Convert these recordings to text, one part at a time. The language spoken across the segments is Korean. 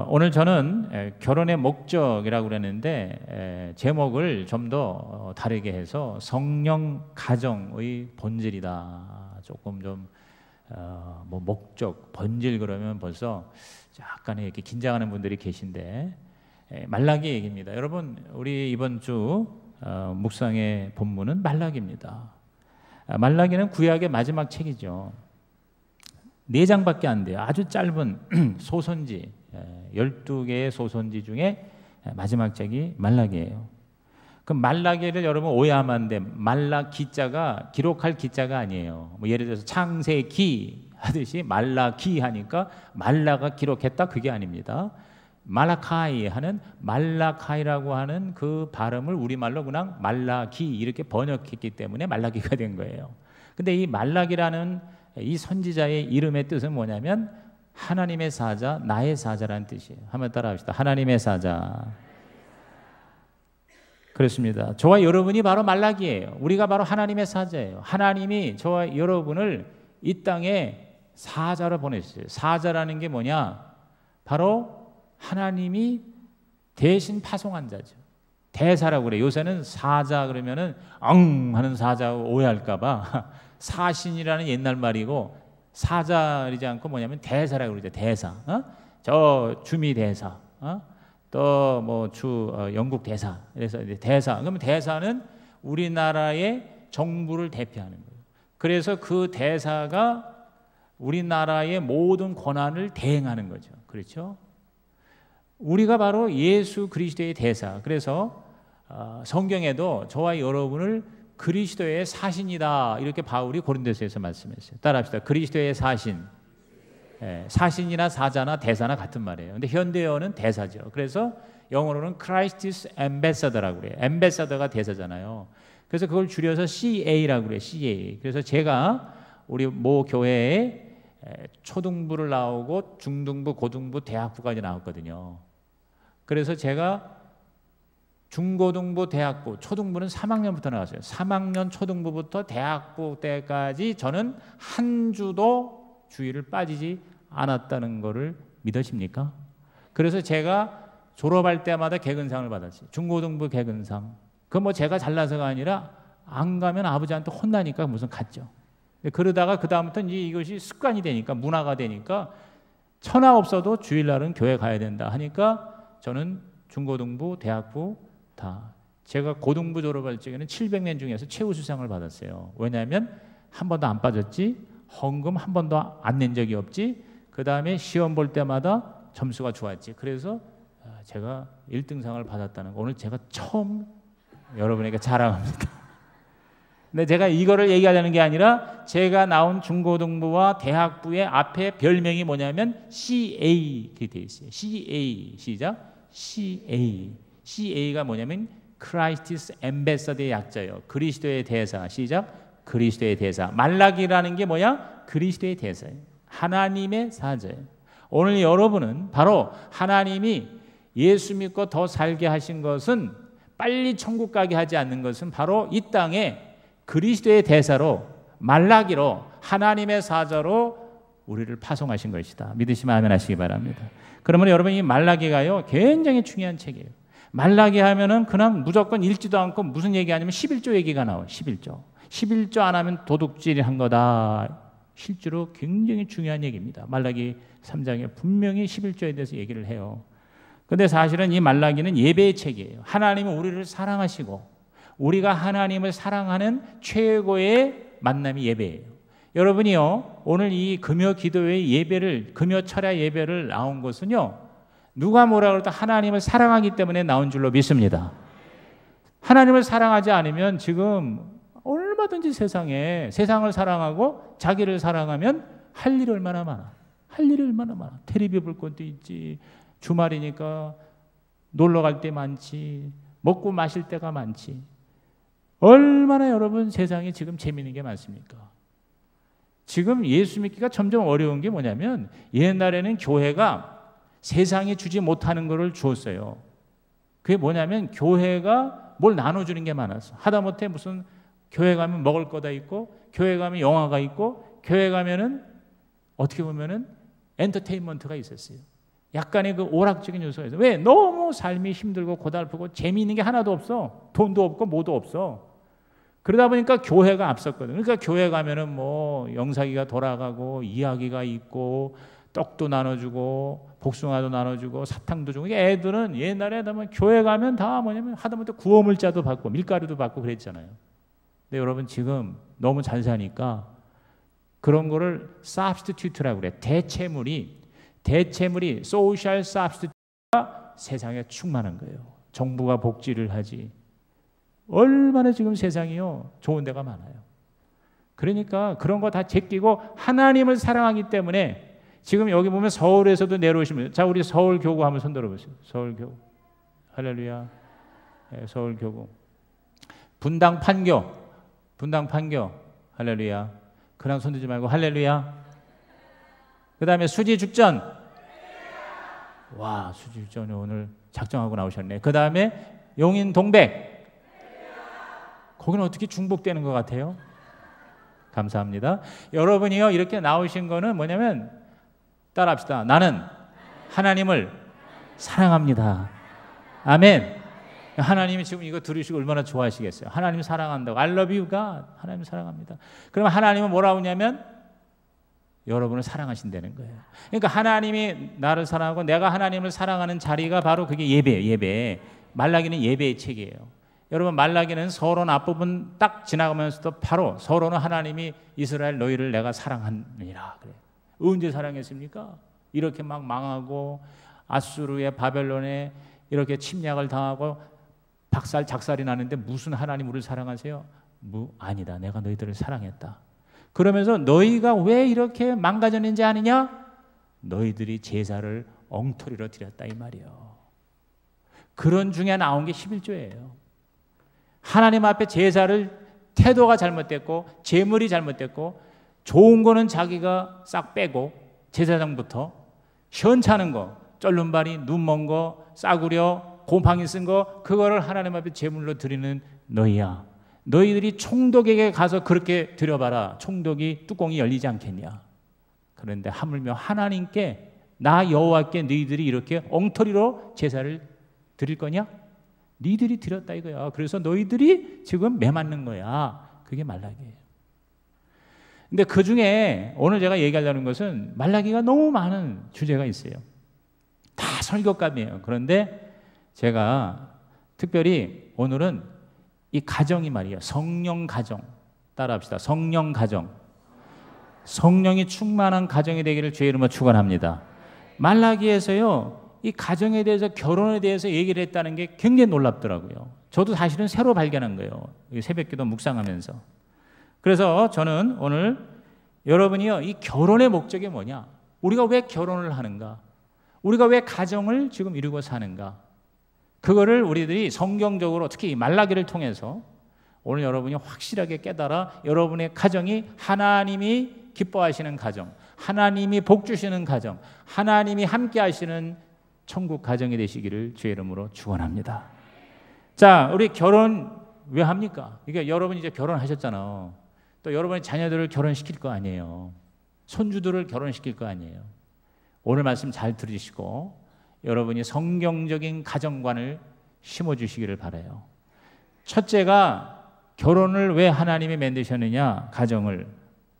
오늘 저는 결혼의 목적이라고 그랬는데 제목을 좀 더 다르게 해서 성령 가정의 본질이다. 조금 좀 뭐 목적, 본질 그러면 벌써 약간 이렇게 긴장하는 분들이 계신데 말라기 얘기입니다. 여러분, 우리 이번 주 묵상의 본문은 말라기입니다. 말라기는 구약의 마지막 책이죠. 4장밖에 안 돼요. 아주 짧은 소선지, 12개의 소선지 중에 마지막 책이 말라기예요. 그럼 말라기를 여러분 오해하면 안 돼. 말라기자가 기록할 기자가 아니에요. 뭐 예를 들어서 창세기 하듯이 말라기 하니까 말라가 기록했다 그게 아닙니다. 말라카이 하는 말라카이라고 하는 그 발음을 우리말로 그냥 말라기 이렇게 번역했기 때문에 말라기가 된 거예요. 근데 이 말라기라는 이 선지자의 이름의 뜻은 뭐냐면 하나님의 사자, 나의 사자라는 뜻이에요. 한번 따라합시다. 하나님의 사자. 그렇습니다. 저와 여러분이 바로 말라기예요. 우리가 바로 하나님의 사자예요. 하나님이 저와 여러분을 이 땅에 사자로 보냈어요. 사자라는 게 뭐냐? 바로 하나님이 대신 파송한 자죠. 대사라고 그래요. 요새는 사자 그러면은 하는 사자 오해할까 봐 사신이라는 옛날 말이고 사자이지 않고 뭐냐면 대사라고 그러죠. 대사. 저 주미 대사. 또 뭐 영국 대사. 그래서 대사. 그러면 대사는 우리나라의 정부를 대표하는 거예요. 그래서 그 대사가 우리나라의 모든 권한을 대행하는 거죠. 그렇죠? 우리가 바로 예수 그리스도의 대사. 그래서 성경에도 저와 여러분을 그리스도의 사신이다 이렇게 바울이 고린도서에서 말씀했어요. 따라합시다. 그리스도의 사신. 사신이나 사자나 대사나 같은 말이에요. 근데 현대어는 대사죠. 그래서 영어로는 Christ's Ambassador라고 그래요. Ambassador가 대사잖아요. 그래서 그걸 줄여서 CA라고 그래요. CA. 그래서 제가 우리 모 교회에 초등부를 나오고 중등부, 고등부, 대학부까지 나왔거든요. 그래서 제가 중고등부, 대학부, 초등부는 3학년부터 나왔어요. 3학년 초등부부터 대학부 때까지 저는 한 주도 주일을 빠지지 않았다는 것을 믿으십니까? 그래서 제가 졸업할 때마다 개근상을 받았어요. 중고등부 개근상. 그 뭐 제가 잘나서가 아니라 안 가면 아버지한테 혼나니까 무슨 갔죠. 그러다가 그 다음부터 이제 이것이 습관이 되니까 문화가 되니까 천하 없어도 주일날은 교회 가야 된다 하니까 저는 중고등부, 대학부 다 제가 고등부 졸업할 적에는 700명 중에서 최우수상을 받았어요. 왜냐하면 한 번도 안 빠졌지. 헌금 한 번도 안 낸 적이 없지. 그 다음에 시험 볼 때마다 점수가 좋았지. 그래서 제가 1등상을 받았다는 거 오늘 제가 처음 여러분에게 자랑합니다. 근데 제가 이거를 얘기하려는 게 아니라 제가 나온 중고등부와 대학부의 앞에 별명이 뭐냐면 CA 이렇게 되어 있어요. CA 시작. CA가 뭐냐면 Christ's Ambassador의 약자예요. 그리스도의 대사. 시작. 그리스도의 대사. 말라기라는 게 뭐야? 그리스도의 대사예요. 하나님의 사자예요. 오늘 여러분은 바로 하나님이 예수 믿고 더 살게 하신 것은 빨리 천국 가게 하지 않는 것은 바로 이 땅에 그리스도의 대사로 말라기로 하나님의 사자로 우리를 파송하신 것이다. 믿으시면 아멘 하시기 바랍니다. 그러면 여러분 이 말라기가요 굉장히 중요한 책이에요. 말라기 하면은 그냥 무조건 읽지도 않고 무슨 얘기하냐면 11조 얘기가 나와요. 11조 안 하면 도둑질 한 거다. 실제로 굉장히 중요한 얘기입니다. 말라기 3장에 분명히 11조에 대해서 얘기를 해요. 그런데 사실은 이 말라기는 예배의 책이에요. 하나님은 우리를 사랑하시고 우리가 하나님을 사랑하는 최고의 만남이 예배예요. 여러분이요 오늘 이 금요 기도회 예배를 금요 철야 예배를 나온 것은요 누가 뭐라 그래도 하나님을 사랑하기 때문에 나온 줄로 믿습니다. 하나님을 사랑하지 않으면 지금 얼마든지 세상을 사랑하고 자기를 사랑하면 할 일이 얼마나 많아. 텔레비 볼 것도 있지. 주말이니까 놀러 갈 때 많지. 먹고 마실 때가 많지. 얼마나 여러분 세상에 지금 재미있는 게 많습니까? 지금 예수 믿기가 점점 어려운 게 뭐냐면 옛날에는 교회가 세상에 주지 못하는 것을 주었어요. 그게 뭐냐면 교회가 뭘 나눠주는 게 많았어. 하다못해 무슨 교회 가면 먹을 거다 있고 교회 가면 영화가 있고 교회 가면은 어떻게 보면은 엔터테인먼트가 있었어요. 약간의 그 오락적인 요소에서. 왜? 너무 삶이 힘들고 고달프고 재미있는 게 하나도 없어. 돈도 없고 뭐도 없어. 그러다 보니까 교회가 앞섰거든. 그러니까 교회 가면은 뭐 영사기가 돌아가고 이야기가 있고 떡도 나눠주고 복숭아도 나눠주고 사탕도 주고. 애들은 옛날에 교회 가면 다 뭐냐면 하다못해 구워물자도 받고 밀가루도 받고 그랬잖아요. 근데 여러분 지금 너무 잘 사니까 그런 거를 substitute라고 그래. 대체물이 소셜 substitute가 세상에 충만한 거예요. 정부가 복지를 하지. 얼마나 지금 세상이요 좋은 데가 많아요. 그러니까 그런 거 다 제끼고 하나님을 사랑하기 때문에 지금 여기 보면 서울에서도 내려오시면, 자 우리 서울교구 한번 손 들어보세요. 서울교구 할렐루야. 네, 서울교구. 분당 판교 할렐루야. 그냥 손 들지 말고 할렐루야. 그 다음에 수지 죽전. 와, 수지 죽전이 오늘 작정하고 나오셨네. 그 다음에 용인 동백. 거기는 어떻게 중복되는 것 같아요? 감사합니다. 여러분이요 이렇게 나오신 거는 뭐냐면 따라합시다. 나는 하나님을 사랑합니다. 아멘. 하나님이 지금 이거 들으시고 얼마나 좋아하시겠어요? 하나님 사랑한다고. I love you God. 하나님 사랑합니다. 그러면 하나님은 뭐라고 하냐면 여러분을 사랑하신다는 거예요. 그러니까 하나님이 나를 사랑하고 내가 하나님을 사랑하는 자리가 바로 그게 예배. 말라기는 예배의 책이에요. 여러분 말라기는 서론 앞부분 딱 지나가면서도 바로 서론은 하나님이 이스라엘 너희를 내가 사랑하느니라 그래. 언제 사랑했습니까? 이렇게 막 망하고 아수르의 바벨론에 이렇게 침략을 당하고 작살이 나는데 무슨 하나님 우리를 사랑하세요? 아니다. 내가 너희들을 사랑했다. 그러면서 너희가 왜 이렇게 망가졌는지 아느냐? 너희들이 제사를 엉터리로 드렸다 이 말이에요. 그런 중에 나온 게 11조예요. 하나님 앞에 제사를 태도가 잘못됐고 제물이 잘못됐고 좋은 거는 자기가 싹 빼고 제사장부터 현찮은 거 쩔눈발이 눈먼 거 싸구려 곰팡이 쓴 거 그거를 하나님 앞에 제물로 드리는 너희야. 너희들이 총독에게 가서 그렇게 드려봐라. 총독이 뚜껑이 열리지 않겠냐. 그런데 하물며 하나님께 나 여호와께 너희들이 이렇게 엉터리로 제사를 드릴 거냐? 너희들이 드렸다 이거야. 그래서 너희들이 지금 매맞는 거야. 그게 말라기예요. 근데 그 중에 오늘 제가 얘기하려는 것은 말라기가 너무 많은 주제가 있어요. 다 설교감이에요. 그런데 제가 특별히 오늘은 이 가정이 말이에요. 성령 가정. 따라합시다. 성령 가정. 성령이 충만한 가정이 되기를 주의 이름으로 축원합니다. 말라기에서요. 이 가정에 대해서 결혼에 대해서 얘기를 했다는 게 굉장히 놀랍더라고요. 저도 사실은 새로 발견한 거예요. 새벽기도 묵상하면서. 그래서 저는 오늘 여러분이요. 이 결혼의 목적이 뭐냐? 우리가 왜 결혼을 하는가? 우리가 왜 가정을 지금 이루고 사는가? 그거를 우리들이 성경적으로 특히 이 말라기를 통해서 오늘 여러분이 확실하게 깨달아 여러분의 가정이 하나님이 기뻐하시는 가정, 하나님이 복 주시는 가정, 하나님이 함께 하시는 천국 가정이 되시기를 주의 이름으로 축원합니다. 자, 우리 결혼 왜 합니까? 그러니까 여러분 이제 결혼하셨잖아요. 또 여러분의 자녀들을 결혼시킬 거 아니에요. 손주들을 결혼시킬 거 아니에요. 오늘 말씀 잘 들으시고 여러분이 성경적인 가정관을 심어주시기를 바라요. 첫째가 결혼을 왜 하나님이 만드셨느냐? 가정을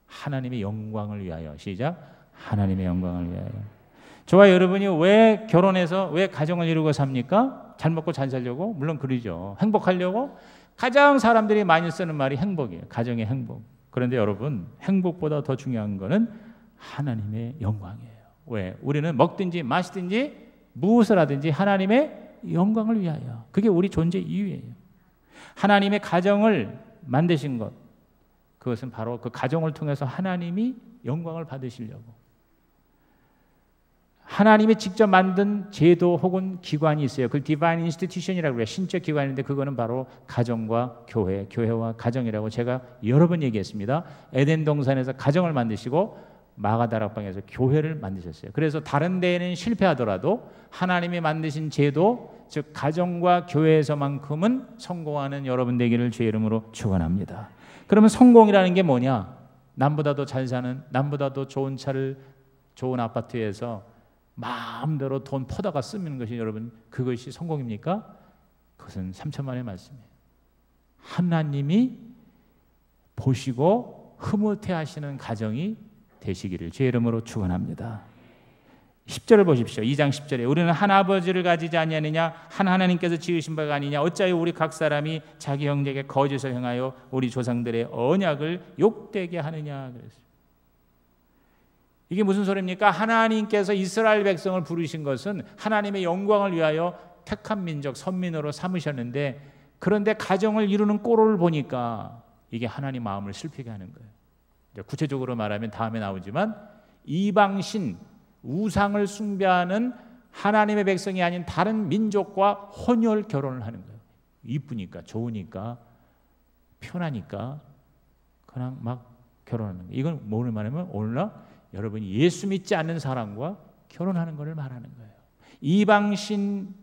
하나님의 영광을 위하여. 시작. 하나님의 영광을 위하여. 저와 여러분이 왜 결혼해서 왜 가정을 이루고 삽니까? 잘 먹고 잘 살려고? 물론 그러죠. 행복하려고? 가장 사람들이 많이 쓰는 말이 행복이에요. 가정의 행복. 그런데 여러분 행복보다 더 중요한 거는 하나님의 영광이에요. 왜? 우리는 먹든지 마시든지 무엇을 하든지 하나님의 영광을 위하여. 그게 우리 존재 이유예요. 하나님의 가정을 만드신 것, 그것은 바로 그 가정을 통해서 하나님이 영광을 받으시려고. 하나님이 직접 만든 제도 혹은 기관이 있어요. 그걸 디바인 인스티튜션이라고 해요. 신적 기관인데 그거는 바로 가정과 교회, 교회와 가정이라고 제가 여러 번 얘기했습니다. 에덴 동산에서 가정을 만드시고 마가다락방에서 교회를 만드셨어요. 그래서 다른 데에는 실패하더라도 하나님이 만드신 제도, 즉 가정과 교회에서만큼은 성공하는 여러분 되기를 주의 이름으로 축원합니다. 그러면 성공이라는 게 뭐냐? 남보다 더 잘 사는, 남보다 더 좋은 차를 좋은 아파트에서 마음대로 돈 퍼다가 쓰는 것이 여러분 그것이 성공입니까? 그것은 3천만의 말씀이에요. 하나님이 보시고 흐뭇해 하시는 가정이 되시기를 주의 이름으로 축원합니다. 10절을 보십시오. 2장 10절에 우리는 한 아버지를 가지지 아니하느냐 한 하나님께서 지으신 바가 아니냐 어찌하여 우리 각 사람이 자기 형제에게 거짓을 행하여 우리 조상들의 언약을 욕되게 하느냐 그랬어요. 이게 무슨 소리입니까? 하나님께서 이스라엘 백성을 부르신 것은 하나님의 영광을 위하여 택한 민족 선민으로 삼으셨는데 그런데 가정을 이루는 꼴을 보니까 이게 하나님 마음을 슬프게 하는 거예요. 구체적으로 말하면 다음에 나오지만 이방신 우상을 숭배하는 하나님의 백성이 아닌 다른 민족과 혼혈 결혼을 하는 거예요. 이쁘니까 좋으니까 편하니까 그냥 막 결혼하는 거예요. 이건 뭘 말하면 오늘날 여러분이 예수 믿지 않는 사람과 결혼하는 것을 말하는 거예요. 이방신의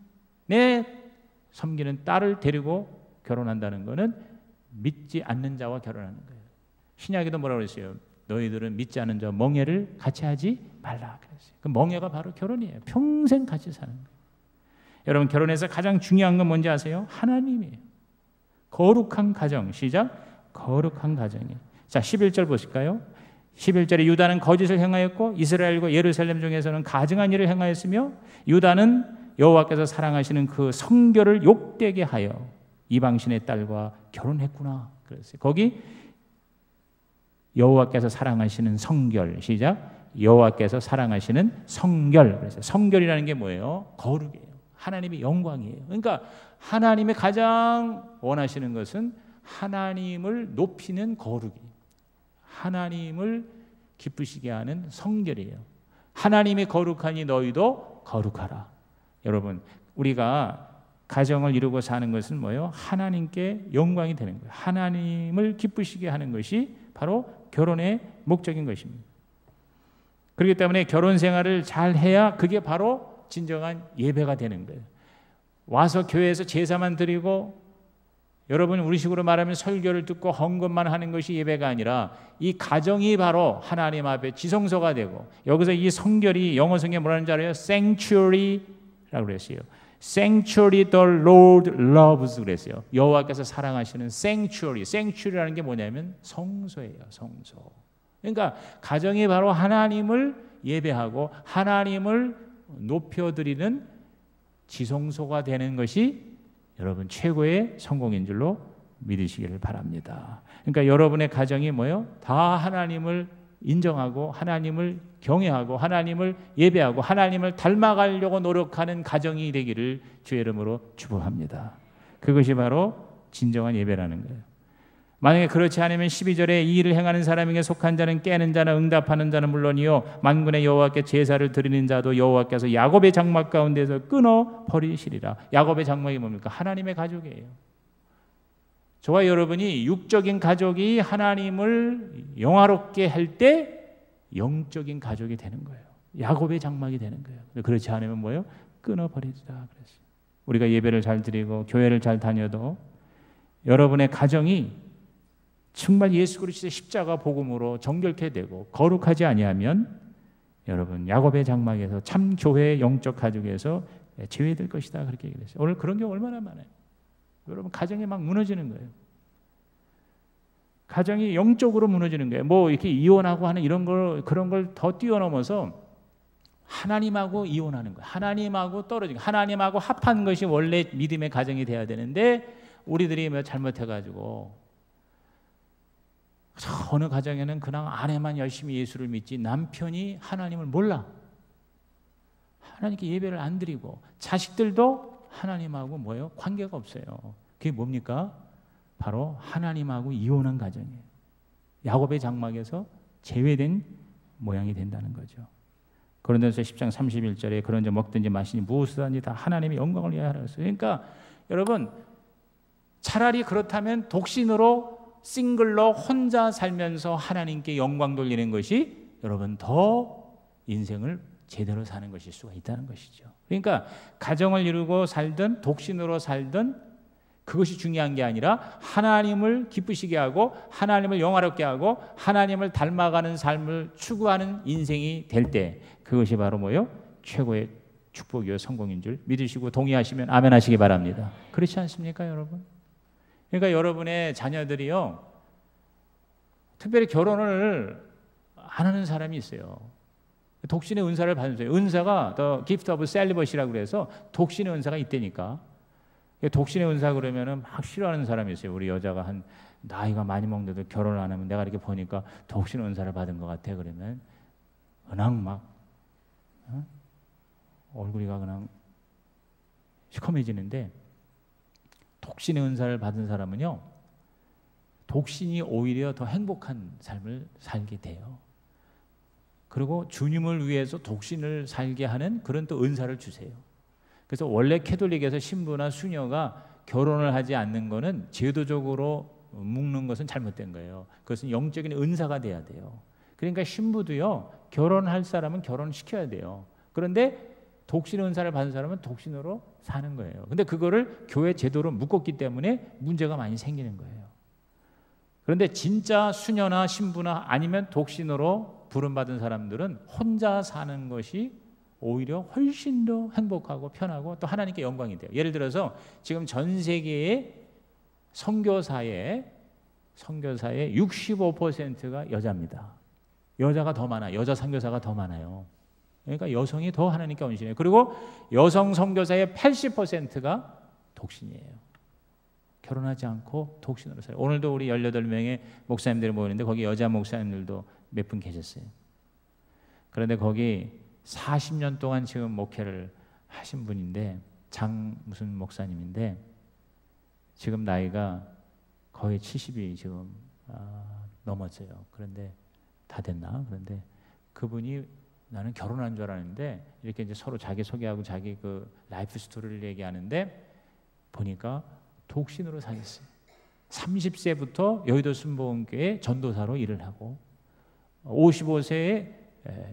섬기는 딸을 데리고 결혼한다는 것은 믿지 않는 자와 결혼하는 거예요. 신약에도 뭐라고 그랬어요? 너희들은 믿지 않는 자와 멍에를 같이 하지 말라 그랬어요. 그 멍에가 바로 결혼이에요. 평생 같이 사는 거예요. 여러분 결혼에서 가장 중요한 건 뭔지 아세요? 하나님이에요. 거룩한 가정. 시작. 거룩한 가정이에요. 자 11절 보실까요? 11절에 유다는 거짓을 행하였고 이스라엘과 예루살렘 중에서는 가증한 일을 행하였으며 유다는 여호와께서 사랑하시는 그 성결을 욕되게 하여 이방신의 딸과 결혼했구나 그랬어요. 거기 여호와께서 사랑하시는 성결. 시작. 여호와께서 사랑하시는 성결. 그래서 성결이라는 게 뭐예요? 거룩이에요. 하나님의 영광이에요. 그러니까 하나님이 가장 원하시는 것은 하나님을 높이는 거룩이에요. 하나님을 기쁘시게 하는 성결이에요. 하나님이 거룩하니 너희도 거룩하라. 여러분 우리가 가정을 이루고 사는 것은 뭐예요? 하나님께 영광이 되는 거예요. 하나님을 기쁘시게 하는 것이 바로 결혼의 목적인 것입니다. 그렇기 때문에 결혼 생활을 잘 해야 그게 바로 진정한 예배가 되는 거예요. 와서 교회에서 제사만 드리고 여러분 우리식으로 말하면 설교를 듣고 헌금만 하는 것이 예배가 아니라 이 가정이 바로 하나님 앞에 지성소가 되고 여기서 이 성결이 영어 성경에 뭐라는 줄 알아요? Sanctuary라고 그랬어요. Sanctuary the Lord loves 그랬어요. 여호와께서 사랑하시는 sanctuary. sanctuary라는 게 뭐냐면 성소예요. 성소. 그러니까 가정이 바로 하나님을 예배하고 하나님을 높여드리는 지성소가 되는 것이 여러분 최고의 성공인 줄로 믿으시기를 바랍니다. 그러니까 여러분의 가정이 뭐예요? 다 하나님을 인정하고 하나님을 경외하고 하나님을 예배하고 하나님을 닮아가려고 노력하는 가정이 되기를 주의 이름으로 축복합니다. 그것이 바로 진정한 예배라는 거예요. 만약에 그렇지 않으면 12절에 이 일을 행하는 사람에게 속한 자는 깨는 자나 응답하는 자는 물론이요 만군의 여호와께 제사를 드리는 자도 여호와께서 야곱의 장막 가운데서 끊어 버리시리라. 야곱의 장막이 뭡니까? 하나님의 가족이에요. 저와 여러분이 육적인 가족이 하나님을 영화롭게 할 때 영적인 가족이 되는 거예요. 야곱의 장막이 되는 거예요. 그렇지 않으면 뭐예요? 끊어버리자 그랬어요. 우리가 예배를 잘 드리고 교회를 잘 다녀도 여러분의 가정이 정말 예수 그리스도의 십자가 복음으로 정결케 되고 거룩하지 아니하면 여러분 야곱의 장막에서 참 교회의 영적 가족에서 제외될 것이다 그렇게 얘기했어요. 오늘 그런 게 얼마나 많아요. 여러분 가정이 막 무너지는 거예요. 가정이 영적으로 무너지는 거예요. 뭐 이렇게 이혼하고 하는 이런 걸 그런 걸 더 뛰어넘어서 하나님하고 이혼하는 거예요. 하나님하고 떨어지고 하나님하고 합한 것이 원래 믿음의 가정이 돼야 되는데 우리들이 뭐 잘못해가지고 어느 가정에는 그냥 아내만 열심히 예수를 믿지 남편이 하나님을 몰라. 하나님께 예배를 안 드리고 자식들도 하나님하고 뭐예요? 관계가 없어요. 그게 뭡니까? 바로 하나님하고 이혼한 가정이에요. 야곱의 장막에서 제외된 모양이 된다는 거죠. 고린도전서 10장 31절에 그런 자 먹든지 마시니 무엇을 하든지 다 하나님의 영광을 위하여 하라 했어요. 그러니까 여러분 차라리 그렇다면 독신으로 싱글로 혼자 살면서 하나님께 영광 돌리는 것이 여러분 더 인생을 제대로 사는 것일 수가 있다는 것이죠. 그러니까 가정을 이루고 살든 독신으로 살든 그것이 중요한 게 아니라 하나님을 기쁘시게 하고 하나님을 영화롭게 하고 하나님을 닮아가는 삶을 추구하는 인생이 될 때 그것이 바로 뭐예요? 최고의 축복이요 성공인 줄 믿으시고 동의하시면 아멘 하시기 바랍니다. 그렇지 않습니까, 여러분? 그러니까 여러분의 자녀들이요, 특별히 결혼을 안 하는 사람이 있어요. 독신의 은사를 받으세요. 은사가 The Gift of Celibacy라고 그래서 독신의 은사가 있다니까. 독신의 은사 그러면은 막 싫어하는 사람이 있어요. 우리 여자가 한 나이가 많이 먹는데도 결혼을 안 하면 내가 이렇게 보니까 독신의 은사를 받은 것 같아. 그러면 그냥 막 얼굴이가 그냥 시커매지는데, 독신의 은사를 받은 사람은요, 독신이 오히려 더 행복한 삶을 살게 돼요. 그리고 주님을 위해서 독신을 살게 하는 그런 또 은사를 주세요. 그래서 원래 캐톨릭에서 신부나 수녀가 결혼을 하지 않는 것은 제도적으로 묶는 것은 잘못된 거예요. 그것은 영적인 은사가 돼야 돼요. 그러니까 신부도요, 결혼할 사람은 결혼시켜야 돼요. 그런데 독신 은사를 받은 사람은 독신으로 사는 거예요. 근데 그거를 교회 제도로 묶었기 때문에 문제가 많이 생기는 거예요. 그런데 진짜 수녀나 신부나 아니면 독신으로 부름받은 사람들은 혼자 사는 것이 오히려 훨씬 더 행복하고 편하고 또 하나님께 영광이 돼요. 예를 들어서 지금 전 세계의 선교사의 65%가 여자입니다. 여자가 더 많아요. 여자 선교사가 더 많아요. 그러니까 여성이 더 하나님께 온신해요. 그리고 여성 선교사의 80%가 독신이에요. 결혼하지 않고 독신으로 살아요. 오늘도 우리 18명의 목사님들이 모이는데 거기 여자 목사님들도 몇 분 계셨어요. 그런데 거기 40년 동안 지금 목회를 하신 분인데, 장 무슨 목사님인데 지금 나이가 거의 70이 지금 넘었어요. 그런데 다 됐나? 그런데 그분이 나는 결혼한 줄 알았는데 이렇게 이제 서로 자기 소개하고 자기 그 라이프 스토리를 얘기하는데 보니까 독신으로 사셨어요. 30세부터 여의도 순복음교회 전도사로 일을 하고 55세에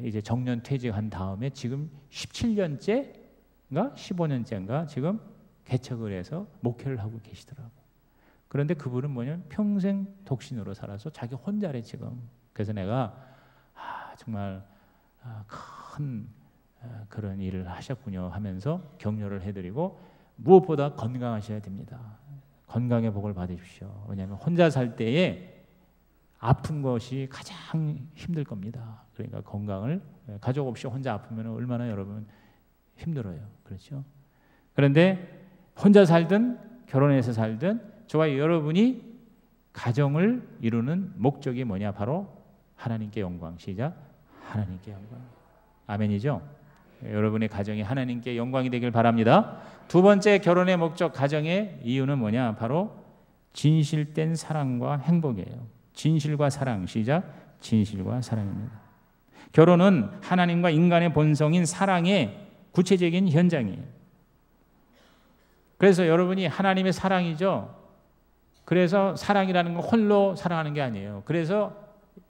이제 정년 퇴직한 다음에 지금 17년째인가 15년째인가 지금 개척을 해서 목회를 하고 계시더라고. 그런데 그분은 뭐냐면 평생 독신으로 살아서 자기 혼자래 지금. 그래서 내가 정말 큰 그런 일을 하셨군요 하면서 격려를 해드리고, 무엇보다 건강하셔야 됩니다. 건강의 복을 받으십시오. 왜냐하면 혼자 살 때에 아픈 것이 가장 힘들 겁니다. 그러니까 건강을, 가족 없이 혼자 아프면 얼마나 여러분 힘들어요. 그렇죠? 그런데 혼자 살든 결혼해서 살든 저와 여러분이 가정을 이루는 목적이 뭐냐? 바로 하나님께 영광. 시작. 하나님께 영광. 아멘이죠? 여러분의 가정이 하나님께 영광이 되길 바랍니다. 두 번째 결혼의 목적, 가정의 이유는 뭐냐? 바로 진실된 사랑과 행복이에요. 진실과 사랑. 시작. 진실과 사랑입니다. 결혼은 하나님과 인간의 본성인 사랑의 구체적인 현장이에요. 그래서 여러분이 하나님의 사랑이죠. 그래서 사랑이라는 건 홀로 사랑하는 게 아니에요. 그래서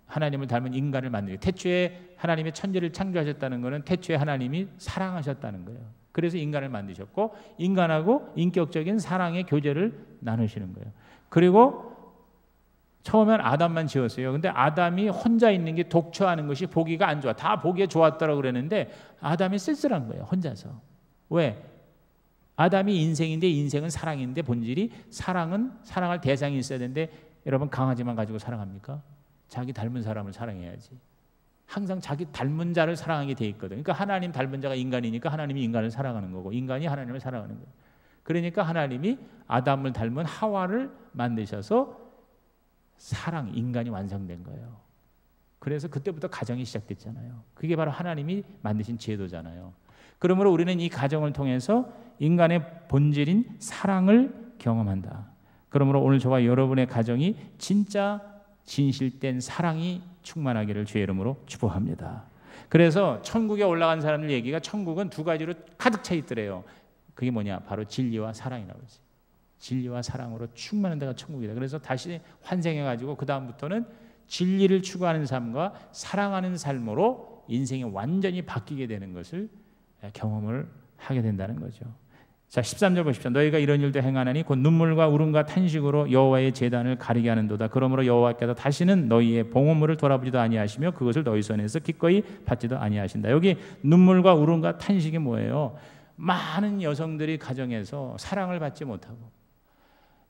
하나님을 닮은 인간을 만들고, 태초에 하나님의 천지를 창조하셨다는 것은 태초에 하나님이 사랑하셨다는 거예요. 그래서 인간을 만드셨고 인간하고 인격적인 사랑의 교제를 나누시는 거예요. 그리고 처음엔 아담만 지었어요. 근데 아담이 혼자 있는 게 독처하는 것이 보기가 안 좋아. 다 보기에 좋았다고 그랬는데 아담이 쓸쓸한 거예요. 혼자서. 왜? 아담이 인생인데, 인생은 사랑인데, 본질이 사랑은 사랑할 대상이 있어야 되는데, 여러분 강아지만 가지고 사랑합니까? 자기 닮은 사람을 사랑해야지. 항상 자기 닮은 자를 사랑하게 돼 있거든. 그러니까 하나님 닮은 자가 인간이니까 하나님이 인간을 사랑하는 거고, 인간이 하나님을 사랑하는 거예요. 그러니까 하나님이 아담을 닮은 하와를 만드셔서 사랑, 인간이 완성된 거예요. 그래서 그때부터 가정이 시작됐잖아요. 그게 바로 하나님이 만드신 제도잖아요. 그러므로 우리는 이 가정을 통해서 인간의 본질인 사랑을 경험한다. 그러므로 오늘 저와 여러분의 가정이 진짜 진실된 사랑이 충만하기를 주의 이름으로 축복합니다. 그래서 천국에 올라간 사람들 얘기가, 천국은 두 가지로 가득 차 있더래요. 그게 뭐냐? 바로 진리와 사랑이라고 했어요. 진리와 사랑으로 충만한 데가 천국이다. 그래서 다시 환생해가지고 그 다음부터는 진리를 추구하는 삶과 사랑하는 삶으로 인생이 완전히 바뀌게 되는 것을 경험을 하게 된다는 거죠. 자, 13절 보십시오. 너희가 이런 일도 행하나니 곧 눈물과 울음과 탄식으로 여호와의 제단을 가리게 하는도다. 그러므로 여호와께서 다시는 너희의 봉헌물을 돌아보지도 아니하시며 그것을 너희 손에서 기꺼이 받지도 아니하신다. 여기 눈물과 울음과 탄식이 뭐예요? 많은 여성들이 가정에서 사랑을 받지 못하고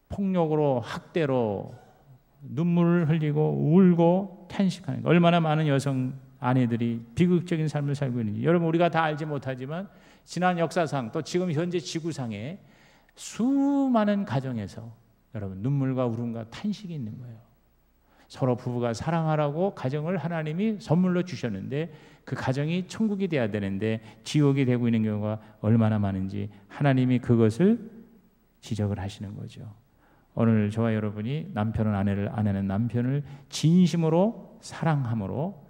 폭력으로 학대로 눈물을 흘리고 울고 탄식하는 거. 얼마나 많은 여성 아내들이 비극적인 삶을 살고 있는지 여러분 우리가 다 알지 못하지만 지난 역사상 또 지금 현재 지구상에 수많은 가정에서 여러분 눈물과 울음과 탄식이 있는 거예요. 서로 부부가 사랑하라고 가정을 하나님이 선물로 주셨는데 그 가정이 천국이 돼야 되는데 지옥이 되고 있는 경우가 얼마나 많은지 하나님이 그것을 지적을 하시는 거죠. 오늘 저와 여러분이 남편은 아내를, 아내는 남편을 진심으로 사랑함으로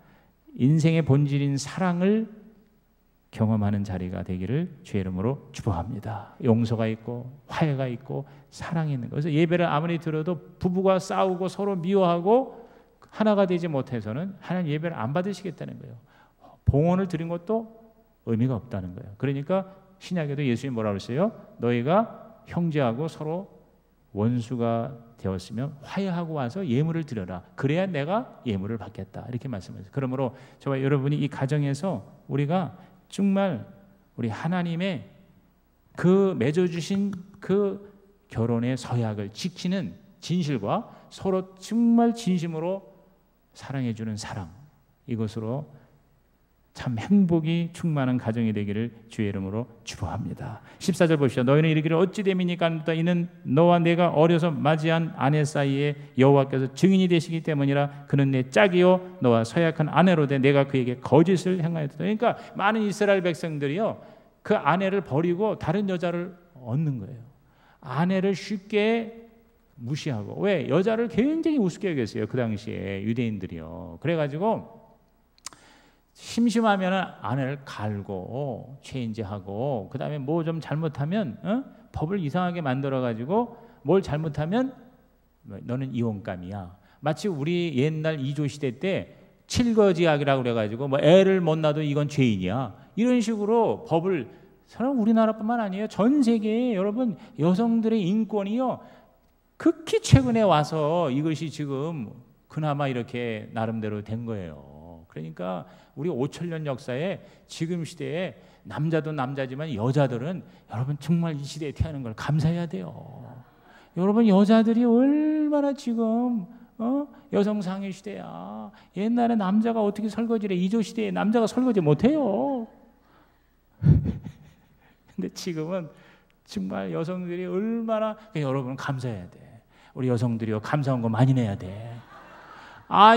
인생의 본질인 사랑을 경험하는 자리가 되기를 주의 이름으로 축복합니다. 용서가 있고 화해가 있고 사랑이 있는 거예요. 그래서 예배를 아무리 들어도 부부가 싸우고 서로 미워하고 하나가 되지 못해서는 하나님 예배를 안 받으시겠다는 거예요. 봉헌을 드린 것도 의미가 없다는 거예요. 그러니까 신약에도 예수님이 뭐라고 했어요? 너희가 형제하고 서로 원수가 되었으면 화해하고 와서 예물을 드려라. 그래야 내가 예물을 받겠다. 이렇게 말씀하셨어요. 그러므로 저와 여러분이 이 가정에서 우리가 정말 우리 하나님의 그 맺어주신 그 결혼의 서약을 지키는 진실과 서로 정말 진심으로 사랑해주는 사랑, 이것으로 참 행복이 충만한 가정이 되기를 주의 이름으로 축복합니다. 14절 보시죠. 너희는 이르기를 어찌 됨이니까 이는 너와 내가 어려서 맞이한 아내 사이에 여호와께서 증인이 되시기 때문이라. 그는 내 짝이요 너와 서약한 아내로되 내가 그에게 거짓을 행하였다. 그러니까 많은 이스라엘 백성들이요 그 아내를 버리고 다른 여자를 얻는 거예요. 아내를 쉽게 무시하고, 왜? 여자를 굉장히 우습게 여겼어요 그 당시에 유대인들이요. 그래가지고 심심하면 아내를 갈고 체인지하고 그 다음에 뭐 좀 잘못하면 법을 이상하게 만들어가지고 뭘 잘못하면 너는 이혼감이야. 마치 우리 옛날 이조시대 때 칠거지약이라고 그래가지고 뭐 애를 못 낳아도 이건 죄인이야. 이런 식으로 법을, 사람 우리나라뿐만 아니에요. 전 세계에 여러분 여성들의 인권이요 극히 최근에 와서 이것이 지금 그나마 이렇게 나름대로 된 거예요. 그러니까 우리 5천년 역사에 지금 시대에 남자도 남자지만 여자들은 여러분 정말 이 시대에 태어난 걸 감사해야 돼요. 여러분 여자들이 얼마나 지금 여성 상위 시대야. 옛날에 남자가 어떻게 설거지를 해? 이조 시대에 남자가 설거지 못해요. 근데 지금은 정말 여성들이 얼마나, 여러분 감사해야 돼. 우리 여성들이요 감사한 거 많이 내야 돼.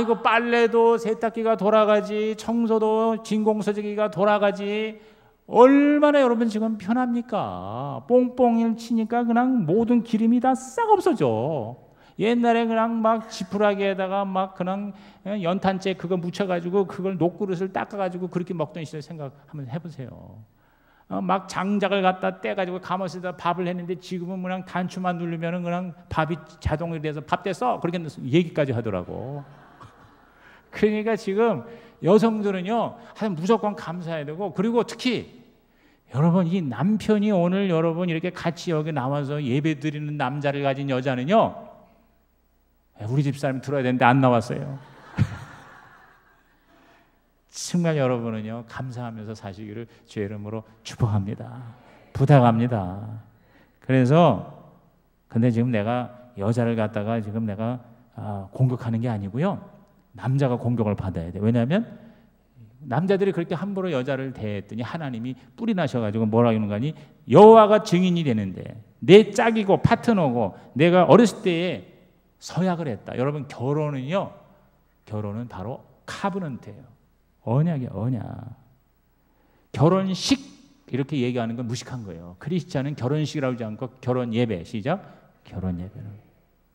이거 빨래도 세탁기가 돌아가지, 청소도 진공서지기가 돌아가지. 얼마나 여러분 지금 편합니까? 뽕뽕을 치니까 그냥 모든 기름이 다 싹 없어져. 옛날에 그냥 막 지푸라기에다가 막 그냥 연탄재 그거 묻혀가지고 그걸 녹그릇을 닦아가지고 그렇게 먹던 시절 생각 한번 해보세요. 막 장작을 갖다 떼가지고 가마솥에다 밥을 했는데 지금은 그냥 단추만 누르면은 그냥 밥이 자동으로 돼서 밥 됐어 그렇게 얘기까지 하더라고. 그러니까 지금 여성들은요 무조건 감사해야 되고, 그리고 특히 여러분 이 남편이 오늘 여러분 이렇게 같이 여기 나와서 예배 드리는 남자를 가진 여자는요 우리 집 사람이 들어야 되는데 안 나왔어요. 정말 여러분은요 감사하면서 사시기를 주의 이름으로 축복합니다. 부탁합니다. 그래서 근데 지금 내가 여자를 갖다가 지금 내가 공격하는 게 아니고요, 남자가 공격을 받아야 돼. 왜냐하면 남자들이 그렇게 함부로 여자를 대했더니 하나님이 뿔이 나셔가지고 뭐라고 하는 거니? 여호와가 증인이 되는데 내 짝이고 파트너고 내가 어렸을 때에 서약을 했다. 여러분 결혼은요, 결혼은 바로 카브넌트예요. 언약이야, 언약. 결혼식 이렇게 얘기하는 건 무식한 거예요. 크리스찬은 결혼식이라고 하지 않고 결혼 예배. 시작. 결혼 예배는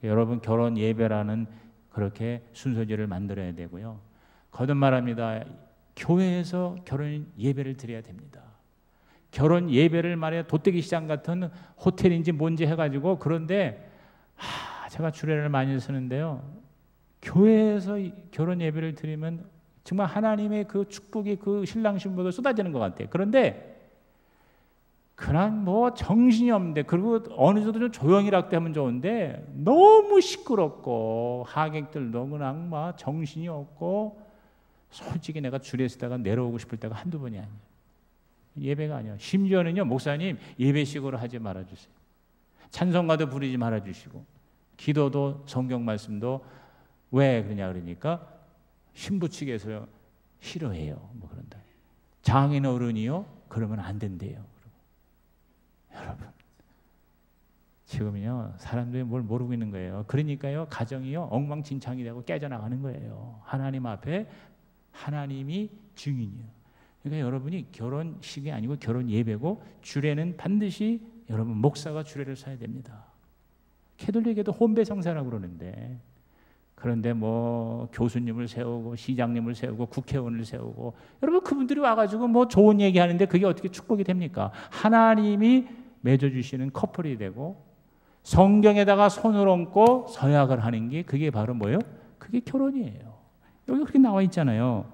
여러분 결혼 예배라는 그렇게 순서지를 만들어야 되고요. 거듭 말합니다. 교회에서 결혼 예배를 드려야 됩니다. 결혼 예배를 말해 도떼기 시장 같은 호텔인지 뭔지 해가지고, 그런데 제가 주례를 많이 쓰는데요. 교회에서 결혼 예배를 드리면 정말 하나님의 그 축복이 그 신랑 신부도 쏟아지는 것 같아요. 그런데 그 그냥 뭐 정신이 없는데, 그리고 어느 정도 좀 조용히라도 하면 좋은데 너무 시끄럽고 하객들도 그냥 막 정신이 없고, 솔직히 내가 줄에 서다가 내려오고 싶을 때가 한두 번이 아니에요. 예배가 아니야. 심지어는요, 목사님 예배식으로 하지 말아주세요. 찬송가도 부르지 말아주시고, 기도도 성경 말씀도 왜 그러냐 그러니까 신부 측에서 싫어해요. 뭐 그런다. 장인 어른이요? 그러면 안 된대요. 여러분, 지금요 사람들이 뭘 모르고 있는 거예요. 그러니까요 가정이요 엉망진창이 되고 깨져나가는 거예요. 하나님 앞에 하나님이 증인이에요. 그러니까 여러분이 결혼식이 아니고 결혼 예배고, 주례는 반드시 여러분 목사가 주례를 서야 됩니다. 캐톨릭에도 혼배성사라고 그러는데, 그런데 뭐 교수님을 세우고 시장님을 세우고 국회의원을 세우고, 여러분 그분들이 와가지고 뭐 좋은 얘기하는데 그게 어떻게 축복이 됩니까? 하나님이 맺어주시는 커플이 되고 성경에다가 손을 얹고 서약을 하는 게, 그게 바로 뭐예요? 그게 결혼이에요. 여기 그렇게 나와 있잖아요.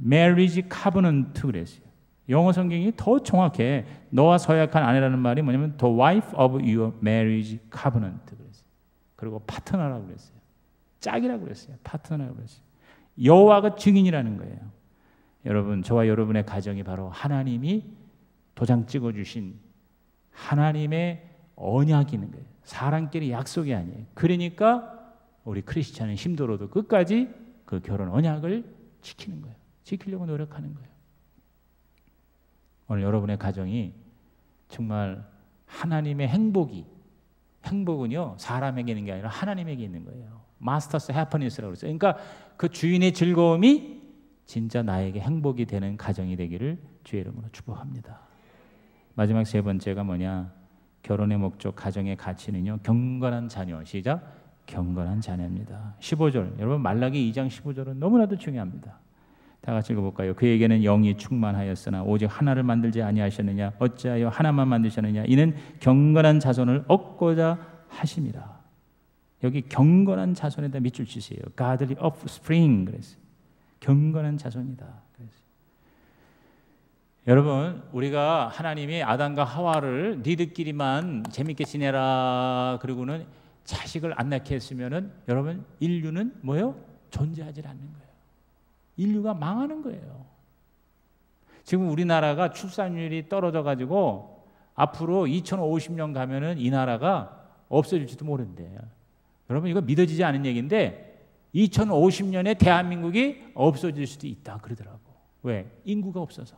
Marriage Covenant 그랬어요. 영어 성경이 더 정확해. 너와 서약한 아내라는 말이 뭐냐면 The wife of your marriage covenant 그랬어요. 그리고 파트너라고 그랬어요. 짝이라고 그랬어요. 파트너라고 그랬어요. 여호와가 증인이라는 거예요. 여러분, 저와 여러분의 가정이 바로 하나님이 도장 찍어주신 하나님의 언약이 있는 거예요. 사람끼리 약속이 아니에요. 그러니까 우리 크리스찬은 힘들어도 끝까지 그 결혼 언약을 지키는 거예요. 지키려고 노력하는 거예요. 오늘 여러분의 가정이 정말 하나님의 행복은요 사람에게 있는 게 아니라 하나님에게 있는 거예요. 마스터스 해퍼니스라고 그랬어요. 그러니까 그 주인의 즐거움이 진짜 나에게 행복이 되는 가정이 되기를 주의 이름으로 축복합니다. 마지막 세 번째가 뭐냐? 결혼의 목적, 가정의 가치는요 경건한 자녀. 시작. 경건한 자녀입니다. 15절, 여러분 말라기 2장 15절은 너무나도 중요합니다. 다 같이 읽어볼까요? 그에게는 영이 충만하였으나 오직 하나를 만들지 아니하셨느냐? 어찌하여 하나만 만드셨느냐? 이는 경건한 자손을 얻고자 하심이라. 여기 경건한 자손에다 밑줄 치세요. Godly offspring 그랬어요. 경건한 자손이다. 그랬어요. 여러분, 우리가 하나님이 아담과 하와를 니들끼리만 재밌게 지내라 그러고는 자식을 안 낳게 했으면은 여러분 인류는 뭐요? 존재하지 않는 거예요. 인류가 망하는 거예요. 지금 우리나라가 출산율이 떨어져 가지고 앞으로 2050년 가면은 이 나라가 없어질지도 모른대요. 여러분 이거 믿어지지 않은 얘기인데 2050년에 대한민국이 없어질 수도 있다 그러더라고. 왜? 인구가 없어서.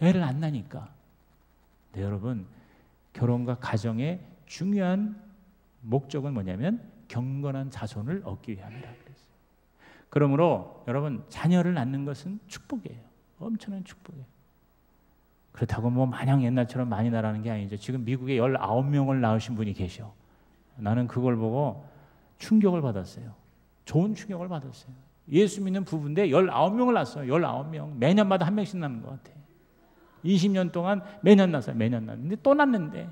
애를 안 낳으니까. 네, 여러분 결혼과 가정의 중요한 목적은 뭐냐면 경건한 자손을 얻기 위함이라 그랬어요. 그러므로 여러분 자녀를 낳는 것은 축복이에요. 엄청난 축복이에요. 그렇다고 뭐 마냥 옛날처럼 많이 낳으라는 게 아니죠. 지금 미국에 19명을 낳으신 분이 계셔. 나는 그걸 보고 충격을 받았어요. 좋은 충격을 받았어요. 예수 믿는 부부인데 19명을 낳았어요. 19명. 매년마다 한 명씩 낳는 것 같아. 20년 동안 매년 낳았어요. 매년 낳았는데 또 낳는데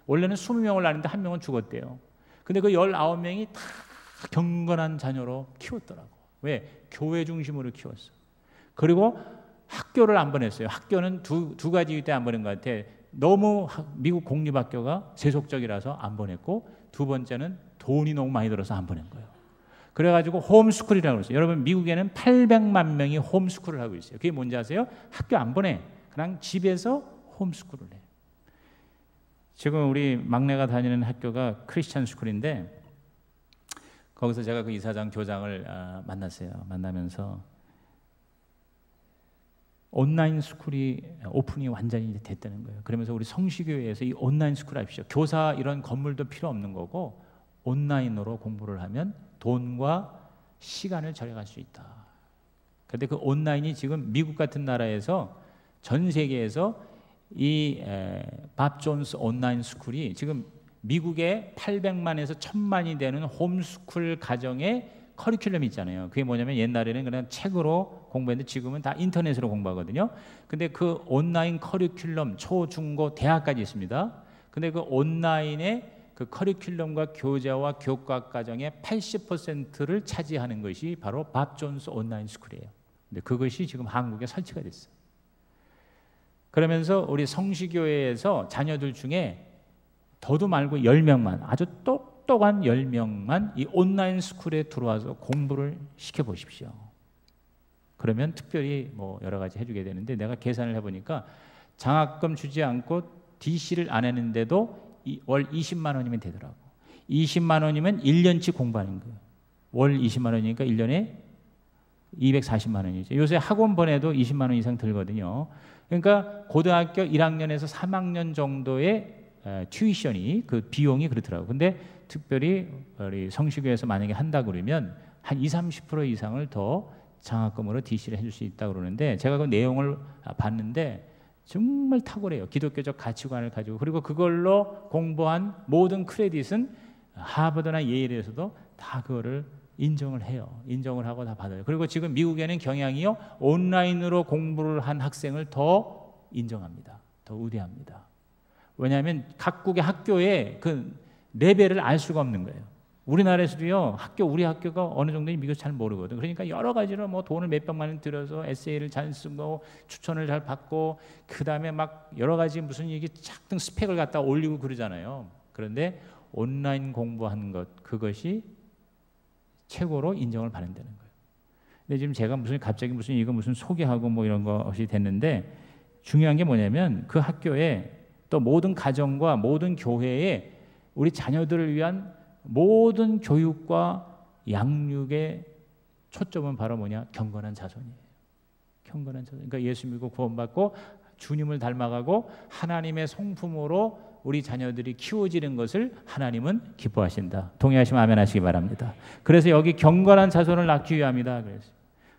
원래는 20명을 낳는데 한 명은 죽었대요. 근데 그 19명이 다 경건한 자녀로 키웠더라고. 왜? 교회 중심으로 키웠어. 그리고 학교를 안 보냈어요. 학교는 두 가지 때 안 보낸 것 같아. 너무 미국 공립학교가 세속적이라서 안 보냈고, 두 번째는 돈이 너무 많이 들어서 안 보낸 거예요. 그래가지고 홈스쿨이라고 그랬어요. 여러분 미국에는 800만 명이 홈스쿨을 하고 있어요. 그게 뭔지 아세요? 학교 안 보내. 그냥 집에서 홈스쿨을 해. 지금 우리 막내가 다니는 학교가 크리스찬 스쿨인데 거기서 제가 그 이사장 교장을 만났어요. 만나면서 온라인 스쿨이 오픈이 완전히 이제 됐다는 거예요. 그러면서 우리 성시교회에서 이 온라인 스쿨 합시다. 교사 이런 건물도 필요 없는 거고 온라인으로 공부를 하면 돈과 시간을 절약할 수 있다. 그런데 그 온라인이 지금 미국 같은 나라에서 전 세계에서 이 밥 존스 온라인 스쿨이 지금 미국의 800만에서 1000만이 되는 홈스쿨 가정의 커리큘럼이 있잖아요. 그게 뭐냐면 옛날에는 그냥 책으로 공부했는데 지금은 다 인터넷으로 공부하거든요. 근데 그 온라인 커리큘럼 초, 중, 고, 대학까지 있습니다. 근데 그 온라인의 그 커리큘럼과 교재와 교과 과정의 80%를 차지하는 것이 바로 밥 존스 온라인 스쿨이에요. 근데 그것이 지금 한국에 설치가 됐어요. 그러면서 우리 성시교회에서 자녀들 중에 더도 말고 10명만, 아주 똑똑한 10명만 이 온라인 스쿨에 들어와서 공부를 시켜보십시오. 그러면 특별히 뭐 여러 가지 해주게 되는데, 내가 계산을 해보니까 장학금 주지 않고 DC를 안 했는데도 월 20만 원이면 되더라고. 20만 원이면 1년치 공부하는 거예요. 월 20만 원이니까 1년에 240만 원이죠. 요새 학원 보내도 20만 원 이상 들거든요. 그러니까 고등학교 1학년에서 3학년 정도의 튜이션이, 그 비용이 그렇더라고요. 근데 특별히 우리 성시교에서 만약에 한다 그러면 한 20-30% 이상을 더 장학금으로 DC를 해줄 수 있다고 그러는데, 제가 그 내용을 봤는데 정말 탁월해요. 기독교적 가치관을 가지고, 그리고 그걸로 공부한 모든 크레딧은 하버드나 예일에서도 다 그거를 인정을 해요. 인정을 하고 다 받아요. 그리고 지금 미국에는 경향이요, 온라인으로 공부를 한 학생을 더 인정합니다. 더 우대합니다. 왜냐하면 각국의 학교의 그 레벨을 알 수가 없는 거예요. 우리나라에서도요, 우리 학교가 어느 정도인지 미국 잘 모르거든. 그러니까 여러 가지로 뭐 돈을 몇백만 원 들여서 에세이를 잘 쓰고 추천을 잘 받고, 그 다음에 막 여러 가지 무슨 얘기 작든 스펙을 갖다 올리고 그러잖아요. 그런데 온라인 공부하는 것, 그것이 최고로 인정을 받는다는 거예요. 근데 지금 제가 갑자기 이거 소개하고 뭐 이런 것이 됐는데, 중요한 게 뭐냐면 그 학교에 또 모든 가정과 모든 교회에 우리 자녀들을 위한 모든 교육과 양육의 초점은 바로 뭐냐? 경건한 자손이에요. 경건한 자손. 그러니까 예수 믿고 구원받고 주님을 닮아가고 하나님의 성품으로 우리 자녀들이 키워지는 것을 하나님은 기뻐하신다. 동의하시면 아멘 하시기 바랍니다. 그래서 여기 경건한 자손을 낳기 위함이다.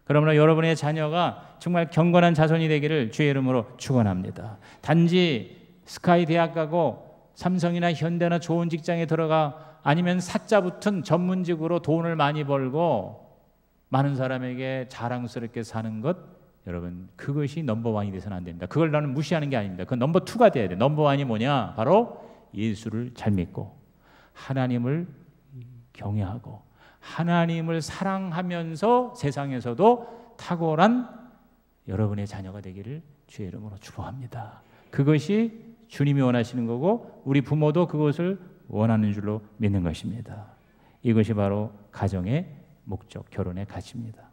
그러므로 여러분의 자녀가 정말 경건한 자손이 되기를 주의 이름으로 축원합니다. 단지 스카이 대학 가고 삼성이나 현대나 좋은 직장에 들어가, 아니면 사자 붙은 전문직으로 돈을 많이 벌고 많은 사람에게 자랑스럽게 사는 것, 여러분 그것이 넘버원이 돼서는 안 됩니다. 그걸 나는 무시하는 게 아닙니다. 그 넘버2가 돼야 돼. 넘버원이 뭐냐? 바로 예수를 잘 믿고 하나님을 경외하고 하나님을 사랑하면서 세상에서도 탁월한 여러분의 자녀가 되기를 주의 이름으로 축복합니다. 그것이 주님이 원하시는 거고, 우리 부모도 그것을 원하는 줄로 믿는 것입니다. 이것이 바로 가정의 목적, 결혼의 가치입니다.